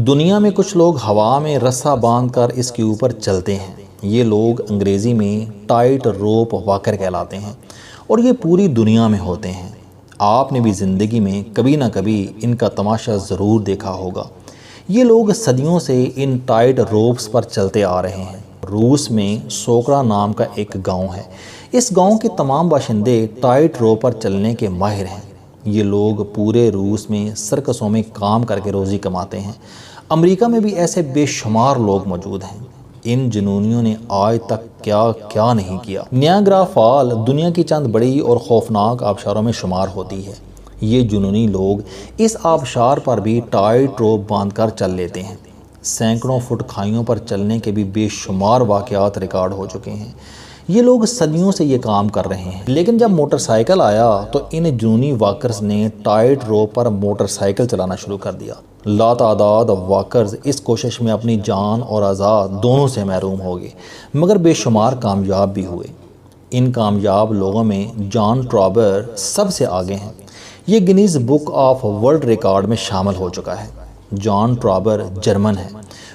دنیا میں کچھ لوگ ہوا میں رسا باندھ کر اس کے اوپر چلتے ہیں۔ یہ لوگ انگریزی میں ٹائٹ روپ واکر کہلاتے ہیں اور یہ پوری دنیا میں ہوتے ہیں۔ آپ نے بھی زندگی میں کبھی نہ کبھی ان کا تماشا ضرور دیکھا ہوگا۔ یہ لوگ صدیوں سے ان ٹائٹ روپس پر چلتے آ رہے ہیں۔ روس میں سوکڑا نام کا ایک گاؤں ہے۔ اس گاؤں کے تمام باشندے ٹائٹ روپ پر چلنے کے ماہر ہیں۔ یہ لوگ پورے روس میں سرکسوں میں کام کر کے روزی کماتے ہیں۔ امریکہ میں بھی ایسے بے شمار لوگ موجود ہیں۔ ان جنونیوں نے آج تک کیا نہیں کیا۔ نیاگرا فال دنیا کی چند بڑی اور خوفناک آبشاروں میں شمار ہوتی ہے۔ یہ جنونی لوگ اس آبشار پر بھی ٹائٹ روپ باندھ کر چل لیتے ہیں۔ سینکڑوں فٹ کھائیوں پر چلنے کے بھی بے شمار واقعات ریکارڈ ہو چکے ہیں۔ یہ لوگ صدیوں سے یہ کام کر رہے ہیں، لیکن جب موٹر سائیکل آیا تو ان جنونی واکرز نے ٹائٹ روپ پر موٹر سائیکل چلانا شروع کر دیا۔ لاتعداد واکرز اس کوشش میں اپنی جان اور اعضاء دونوں سے محروم ہو گئے، مگر بے شمار کامیاب بھی ہوئے۔ ان کامیاب لوگوں میں جان ٹرابر سب سے آگے ہیں۔ یہ Guinness book of world record میں شامل ہو چکا ہے۔ جان ٹرابر جرمن ہے۔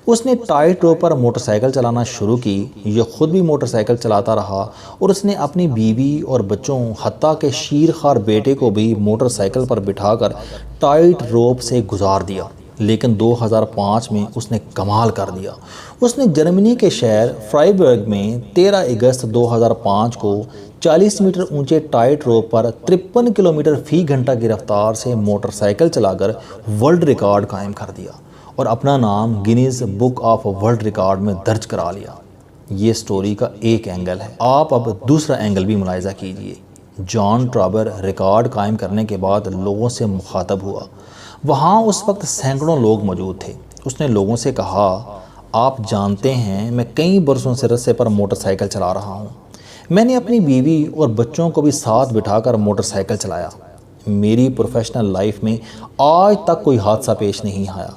اس نے ٹائٹ روپ پر موٹر سائیکل چلانا شروع کی۔ یہ خود بھی موٹر سائیکل چلاتا رہا اور اس نے اپنی بیوی اور بچوں حتیٰ کہ شیرخوار بیٹے کو بھی موٹر سائیکل پر بٹھا کر ٹائٹ روپ سے گزار دیا۔ لیکن 2005 میں اس نے کمال کر دیا۔ اس نے جرمنی کے شہر فرائبرگ میں 13 اگست 2005 کو 40 میٹر اونچے ٹائٹ روپ پر 53 کلومیٹر فی گھنٹہ کی رفتار سے موٹر سائیکل چلا کر ورلڈ ریکارڈ قائم کر دیا اور اپنا نام Guinness book of world record میں درج کرا لیا۔ یہ سٹوری کا ایک اینگل ہے۔ آپ اب دوسرا اینگل بھی ملاحظہ کیجئے۔ جان ٹرابر ریکارڈ قائم کرنے کے بعد لوگوں سے مخاطب ہوا۔ وہاں اس وقت سینکڑوں لوگ موجود تھے۔ اس نے لوگوں سے کہا، آپ جانتے ہیں میں کئی برسوں سے رسے پر موٹر سائیکل چلا رہا ہوں۔ میں نے اپنی بیوی اور بچوں کو بھی ساتھ بٹھا کر موٹر سائیکل چلایا۔ میری پروفیشنل لائف میں آج تک کوئی حادثہ پیش نہیں آیا۔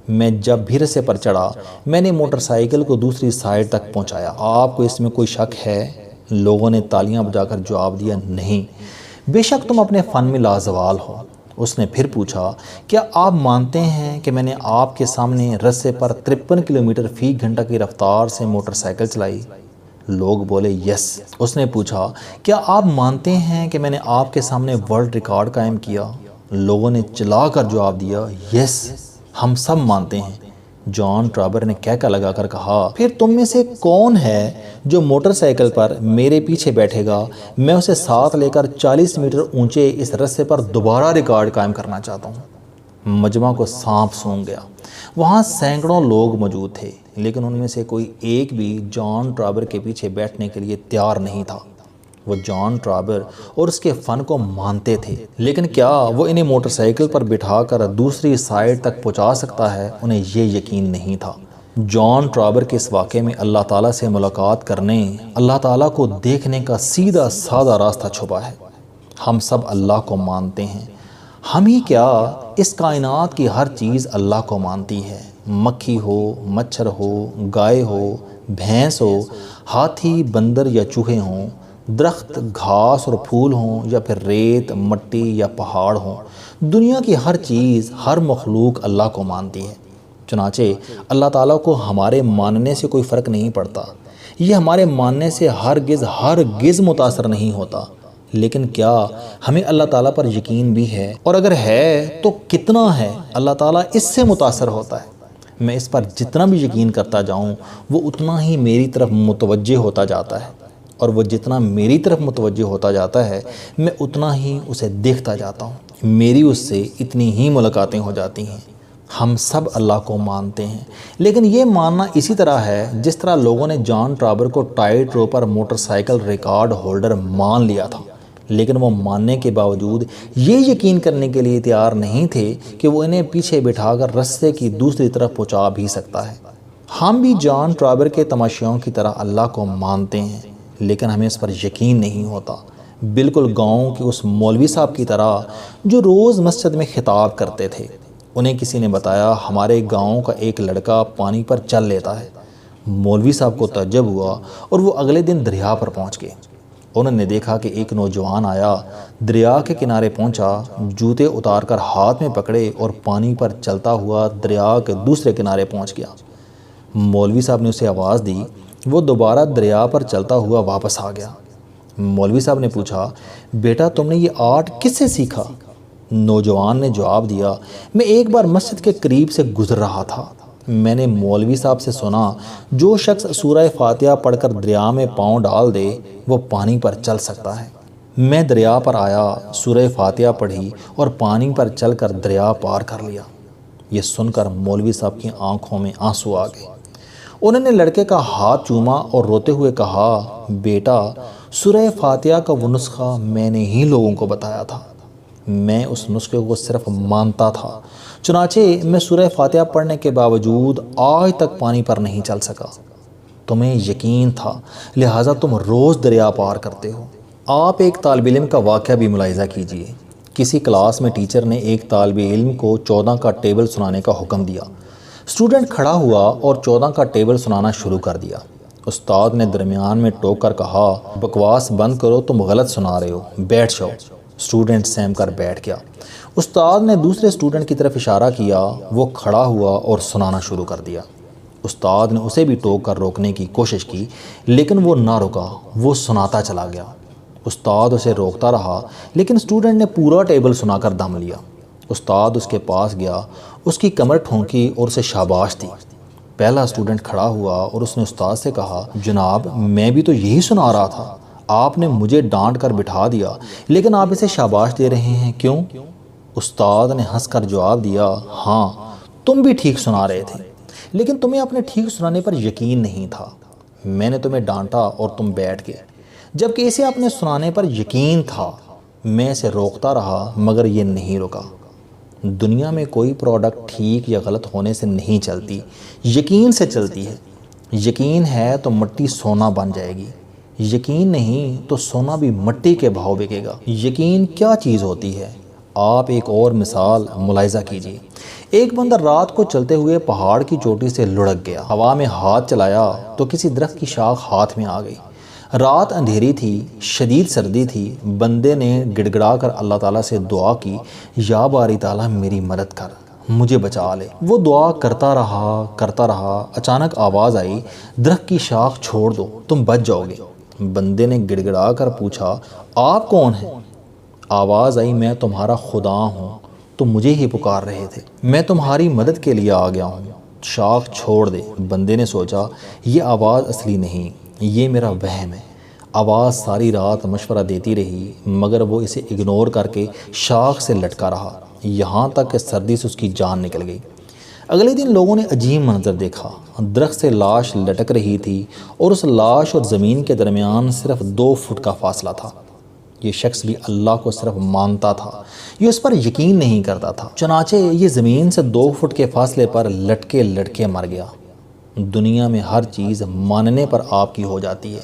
میں جب بھی رسے پر چڑھا میں نے موٹر سائیکل کو دوسری سائیڈ تک پہنچایا۔ آپ کو اس میں کوئی شک ہے؟ لوگوں نے تالیاں بجا کر جواب دیا، نہیں، بے شک تم اپنے فن میں لازوال ہو۔ اس نے پھر پوچھا، کیا آپ مانتے ہیں کہ میں نے آپ کے سامنے رسے پر 53 کلومیٹر فی گھنٹہ کی رفتار سے موٹر سائیکل چلائی؟ لوگ بولے، یس۔ اس نے پوچھا، کیا آپ مانتے ہیں کہ میں نے آپ کے سامنے ورلڈ ریکارڈ قائم کیا؟ لوگوں نے چلا کر جواب دیا، یس، ہم سب مانتے ہیں۔ جان ٹرابر نے کہکا لگا کر کہا، پھر تم میں سے کون ہے جو موٹر سائیکل پر میرے پیچھے بیٹھے گا؟ میں اسے ساتھ لے کر 40 میٹر اونچے اس رسے پر دوبارہ ریکارڈ قائم کرنا چاہتا ہوں۔ مجمع کو سانپ سونگھ گیا۔ وہاں سینکڑوں لوگ موجود تھے، لیکن ان میں سے کوئی ایک بھی جان ٹرابر کے پیچھے بیٹھنے کے لیے تیار نہیں تھا۔ وہ جان ٹرابر اور اس کے فن کو مانتے تھے، لیکن کیا وہ انہیں موٹر سائیکل پر بٹھا کر دوسری سائیڈ تک پہنچا سکتا ہے؟ انہیں یہ یقین نہیں تھا۔ جان ٹرابر کے اس واقعے میں اللہ تعالیٰ سے ملاقات کرنے، اللہ تعالیٰ کو دیکھنے کا سیدھا سادہ راستہ چھپا ہے۔ ہم سب اللہ کو مانتے ہیں۔ ہم ہی کیا، اس کائنات کی ہر چیز اللہ کو مانتی ہے۔ مکھی ہو، مچھر ہو، گائے ہو، بھینس ہو، ہاتھی، بندر یا چوہے ہوں، درخت، گھاس اور پھول ہوں یا پھر ریت، مٹی یا پہاڑ ہوں، دنیا کی ہر چیز، ہر مخلوق اللہ کو مانتی ہے۔ چنانچہ اللہ تعالیٰ کو ہمارے ماننے سے کوئی فرق نہیں پڑتا۔ یہ ہمارے ماننے سے ہرگز متاثر نہیں ہوتا۔ لیکن کیا ہمیں اللہ تعالیٰ پر یقین بھی ہے؟ اور اگر ہے تو کتنا ہے؟ اللہ تعالیٰ اس سے متاثر ہوتا ہے۔ میں اس پر جتنا بھی یقین کرتا جاؤں وہ اتنا ہی میری طرف متوجہ ہوتا جاتا ہے، اور وہ جتنا میری طرف متوجہ ہوتا جاتا ہے میں اتنا ہی اسے دیکھتا جاتا ہوں۔ میری اس سے اتنی ہی ملاقاتیں ہو جاتی ہیں۔ ہم سب اللہ کو مانتے ہیں، لیکن یہ ماننا اسی طرح ہے جس طرح لوگوں نے جان ٹرابر کو ٹائٹ روپ پر موٹر سائیکل ریکارڈ ہولڈر مان لیا تھا، لیکن وہ ماننے کے باوجود یہ یقین کرنے کے لیے تیار نہیں تھے کہ وہ انہیں پیچھے بٹھا کر رستے کی دوسری طرف پہنچا بھی سکتا ہے۔ ہم بھی جان ٹرابر کے تماشیوں کی طرح اللہ کو مانتے ہیں، لیکن ہمیں اس پر یقین نہیں ہوتا۔ بالکل گاؤں کے اس مولوی صاحب کی طرح جو روز مسجد میں خطاب کرتے تھے۔ انہیں کسی نے بتایا، ہمارے گاؤں کا ایک لڑکا پانی پر چل لیتا ہے۔ مولوی صاحب کو تعجب ہوا اور وہ اگلے دن دریا پر پہنچ گئے۔ انہوں نے دیکھا کہ ایک نوجوان آیا، دریا کے کنارے پہنچا، جوتے اتار کر ہاتھ میں پکڑے اور پانی پر چلتا ہوا دریا کے دوسرے کنارے پہنچ گیا۔ مولوی صاحب نے اسے آواز دی، وہ دوبارہ دریا پر چلتا ہوا واپس آ گیا۔ مولوی صاحب نے پوچھا، بیٹا تم نے یہ آرٹ کس سے سیکھا؟ نوجوان نے جواب دیا، میں ایک بار مسجد کے قریب سے گزر رہا تھا، میں نے مولوی صاحب سے سنا جو شخص سورہ فاتحہ پڑھ کر دریا میں پاؤں ڈال دے وہ پانی پر چل سکتا ہے۔ میں دریا پر آیا، سورہ فاتحہ پڑھی اور پانی پر چل کر دریا پار کر لیا۔ یہ سن کر مولوی صاحب کی آنکھوں میں آنسو آ گئے۔ انہوں نے لڑکے کا ہاتھ چوما اور روتے ہوئے کہا، بیٹا سورہ فاتحہ کا وہ نسخہ میں نے ہی لوگوں کو بتایا تھا، میں اس نسخے کو صرف مانتا تھا، چنانچہ میں سورہ فاتحہ پڑھنے کے باوجود آج تک پانی پر نہیں چل سکا۔ تمہیں یقین تھا لہٰذا تم روز دریا پار کرتے ہو۔ آپ ایک طالب علم کا واقعہ بھی ملاحظہ کیجئے۔ کسی کلاس میں ٹیچر نے ایک طالب علم کو 14 کا ٹیبل سنانے کا حکم دیا۔ اسٹوڈنٹ کھڑا ہوا اور 14 کا ٹیبل سنانا شروع کر دیا۔ استاد نے درمیان میں ٹوک کر کہا، بکواس بند کرو، تم غلط سنا رہے ہو، بیٹھ جاؤ۔ اسٹوڈنٹ سہم کر بیٹھ گیا۔ استاد نے دوسرے اسٹوڈنٹ کی طرف اشارہ کیا، وہ کھڑا ہوا اور سنانا شروع کر دیا۔ استاد نے اسے بھی ٹوک کر روکنے کی کوشش کی لیکن وہ نہ رکا، وہ سناتا چلا گیا۔ استاد اسے روکتا رہا لیکن اسٹوڈنٹ نے پورا ٹیبل سنا کر دم لیا۔ استاد اس کے پاس گیا، اس کی کمر ٹھونکی اور اسے شاباش دی۔ پہلا اسٹوڈنٹ کھڑا ہوا اور اس نے استاد سے کہا، جناب میں بھی تو یہی سنا رہا تھا، آپ نے مجھے ڈانٹ کر بٹھا دیا لیکن آپ اسے شاباش دے رہے ہیں، کیوں؟ استاد نے ہنس کر جواب دیا، ہاں تم بھی ٹھیک سنا رہے تھے لیکن تمہیں اپنے ٹھیک سنانے پر یقین نہیں تھا، میں نے تمہیں ڈانٹا اور تم بیٹھ گئے، جبکہ اسے اپنے سنانے پر یقین تھا، میں اسے روکتا رہا مگر یہ نہیں رکا۔ دنیا میں کوئی پروڈکٹ ٹھیک یا غلط ہونے سے نہیں چلتی، یقین سے چلتی ہے۔ یقین ہے تو مٹی سونا بن جائے گی، یقین نہیں تو سونا بھی مٹی کے بھاؤ بکے گا۔ یقین کیا چیز ہوتی ہے؟ آپ ایک اور مثال ملاحظہ کیجیے۔ ایک بندہ رات کو چلتے ہوئے پہاڑ کی چوٹی سے لڑک گیا، ہوا میں ہاتھ چلایا تو کسی درخت کی شاخ ہاتھ میں آ گئی۔ رات اندھیری تھی، شدید سردی تھی، بندے نے گڑ گڑا کر اللہ تعالیٰ سے دعا کی، یا باری تعالیٰ میری مدد کر، مجھے بچا لے۔ وہ دعا کرتا رہا، اچانک آواز آئی، درخت کی شاخ چھوڑ دو، تم بچ جاؤ گے۔ بندے نے گڑ گڑا کر پوچھا، آپ کون ہیں؟ آواز آئی، میں تمہارا خدا ہوں، تم مجھے ہی پکار رہے تھے، میں تمہاری مدد کے لیے آ گیا ہوں، شاخ چھوڑ دے۔ بندے نے سوچا یہ آواز اصلی نہیں، یہ میرا وہم ہے۔ آواز ساری رات مشورہ دیتی رہی مگر وہ اسے اگنور کر کے شاخ سے لٹکا رہا، یہاں تک کہ سردی سے اس کی جان نکل گئی۔ اگلے دن لوگوں نے عجیب منظر دیکھا، درخت سے لاش لٹک رہی تھی اور اس لاش اور زمین کے درمیان صرف 2 فٹ کا فاصلہ تھا۔ یہ شخص بھی اللہ کو صرف مانتا تھا، یہ اس پر یقین نہیں کرتا تھا، چنانچہ یہ زمین سے 2 فٹ کے فاصلے پر لٹکے لٹکے مر گیا۔ دنیا میں ہر چیز ماننے پر آپ کی ہو جاتی ہے۔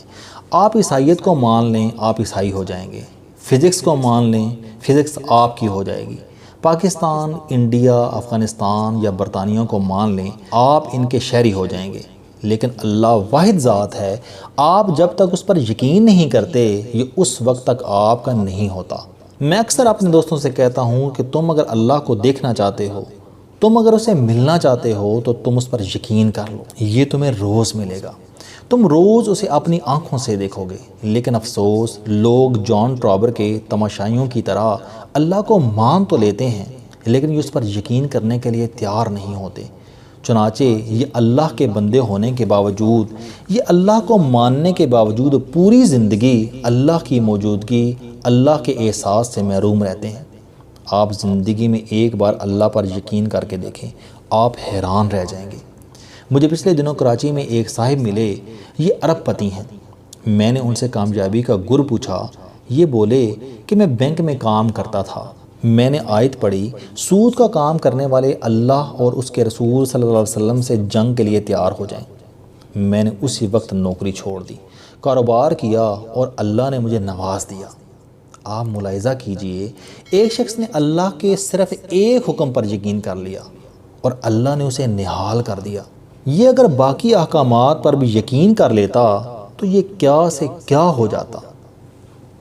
آپ عیسائیت کو مان لیں، آپ عیسائی ہو جائیں گے۔ فزکس کو مان لیں، فزکس آپ کی ہو جائے گی۔ پاکستان، انڈیا، افغانستان یا برطانیہ کو مان لیں، آپ ان کے شہری ہو جائیں گے۔ لیکن اللہ واحد ذات ہے، آپ جب تک اس پر یقین نہیں کرتے یہ اس وقت تک آپ کا نہیں ہوتا۔ میں اکثر اپنے دوستوں سے کہتا ہوں کہ تم اگر اللہ کو دیکھنا چاہتے ہو، تم اگر اسے ملنا چاہتے ہو تو تم اس پر یقین کر لو، یہ تمہیں روز ملے گا، تم روز اسے اپنی آنکھوں سے دیکھو گے۔ لیکن افسوس، لوگ جان ٹرابر کے تماشائیوں کی طرح اللہ کو مان تو لیتے ہیں لیکن یہ اس پر یقین کرنے کے لیے تیار نہیں ہوتے۔ چنانچہ یہ اللہ کے بندے ہونے کے باوجود، یہ اللہ کو ماننے کے باوجود پوری زندگی اللہ کی موجودگی، اللہ کے احساس سے محروم رہتے ہیں۔ آپ زندگی میں ایک بار اللہ پر یقین کر کے دیکھیں، آپ حیران رہ جائیں گے۔ مجھے پچھلے دنوں کراچی میں ایک صاحب ملے، یہ ارب پتی ہیں۔ میں نے ان سے کامیابی کا گر پوچھا، یہ بولے کہ میں بینک میں کام کرتا تھا، میں نے آیت پڑھی، سود کا کام کرنے والے اللہ اور اس کے رسول صلی اللہ علیہ وسلم سے جنگ کے لیے تیار ہو جائیں۔ میں نے اسی وقت نوکری چھوڑ دی، کاروبار کیا اور اللہ نے مجھے نواز دیا۔ آپ ملاحظہ کیجئے، ایک شخص نے اللہ کے صرف ایک حکم پر یقین کر لیا اور اللہ نے اسے نہال کر دیا۔ یہ اگر باقی احکامات پر بھی یقین کر لیتا تو یہ کیا سے کیا ہو جاتا۔